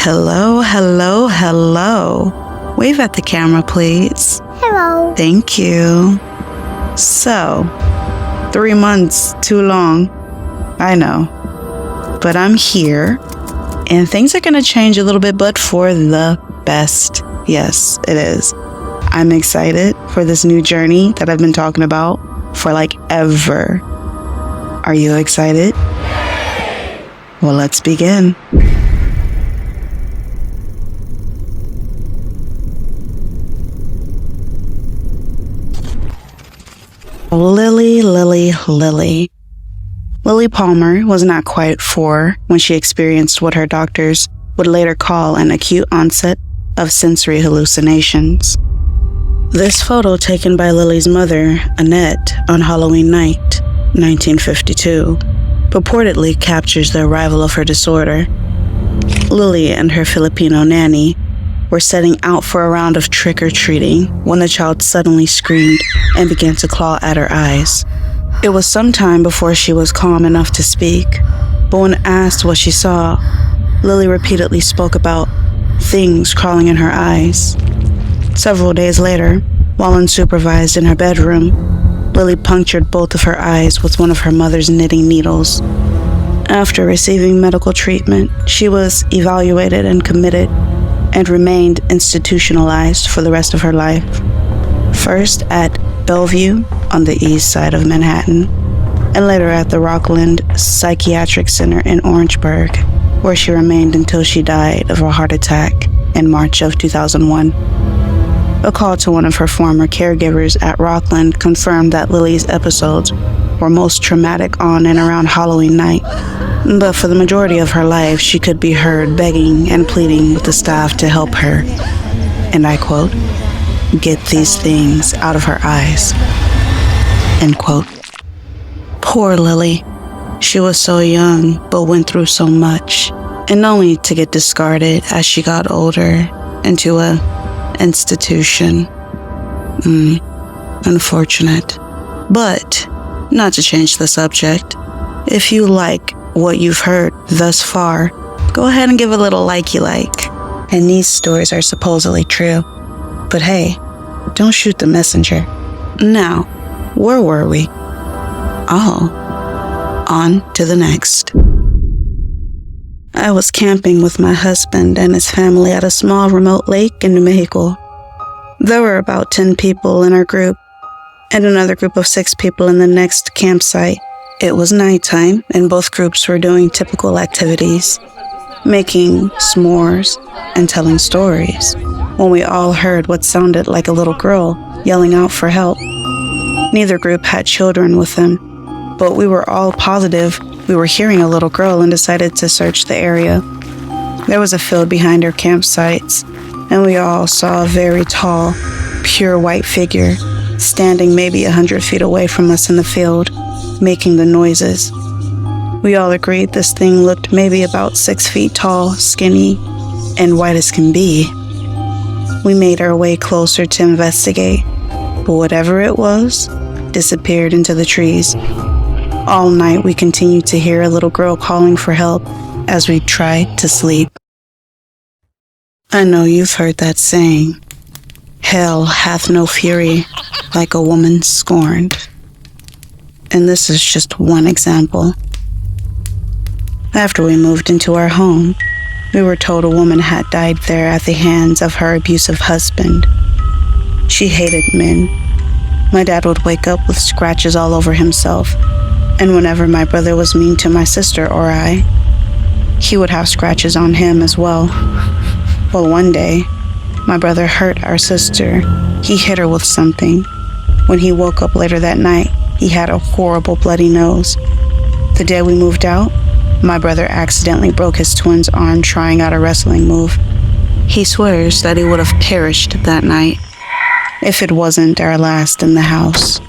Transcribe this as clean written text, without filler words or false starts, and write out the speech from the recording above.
Hello, hello, hello. Wave at the camera, please. Hello. Thank you. So, 3 months, too long. I know. But I'm here, and things are gonna change a little bit, but for the best. Yes, it is. I'm excited for this new journey that I've been talking about for like ever. Are you excited? Well, let's begin. Lily. Lily Palmer was not quite 4 when she experienced what her doctors would later call an acute onset of sensory hallucinations. This photo taken by Lily's mother, Annette, on Halloween night, 1952, purportedly captures the arrival of her disorder. Lily and her Filipino nanny were setting out for a round of trick-or-treating when the child suddenly screamed and began to claw at her eyes. It was some time before she was calm enough to speak, but when asked what she saw, Lily repeatedly spoke about things crawling in her eyes. Several days later, while unsupervised in her bedroom, Lily punctured both of her eyes with one of her mother's knitting needles. After receiving medical treatment, she was evaluated and committed and remained institutionalized for the rest of her life. First at Bellevue on the east side of Manhattan, and later at the Rockland Psychiatric Center in Orangeburg, where she remained until she died of a heart attack in March of 2001. A call to one of her former caregivers at Rockland confirmed that Lily's episodes were most traumatic on and around Halloween night, but for the majority of her life, she could be heard begging and pleading with the staff to help her, and I quote, "get these things out of her eyes," end quote. Poor Lily. She was so young, but went through so much, and only to get discarded as she got older into a institution. Unfortunate. But, not to change the subject, if you like what you've heard thus far, go ahead and give a little like you like. And these stories are supposedly true. But hey, don't shoot the messenger. Now, where were we? Oh, on to the next. I was camping with my husband and his family at a small remote lake in New Mexico. There were about 10 people in our group, and another group of 6 people in the next campsite. It was nighttime, and both groups were doing typical activities, making s'mores and telling stories, when we all heard what sounded like a little girl yelling out for help. Neither group had children with them, but we were all positive we were hearing a little girl and decided to search the area. There was a field behind our campsites, and we all saw a very tall, pure white figure standing maybe 100 feet away from us in the field, making the noises. We all agreed this thing looked maybe about 6 feet tall, skinny, and white as can be. We made our way closer to investigate, but whatever it was disappeared into the trees. All night we continued to hear a little girl calling for help as we tried to sleep. I know you've heard that saying, "Hell hath no fury like a woman scorned." And this is just one example. After we moved into our home, we were told a woman had died there at the hands of her abusive husband. She hated men. My dad would wake up with scratches all over himself, and whenever my brother was mean to my sister or I, he would have scratches on him as well. Well, one day, my brother hurt our sister. He hit her with something. When he woke up later that night, he had a horrible bloody nose. The day we moved out, my brother accidentally broke his twin's arm trying out a wrestling move. He swears that he would have perished that night if it wasn't our last in the house.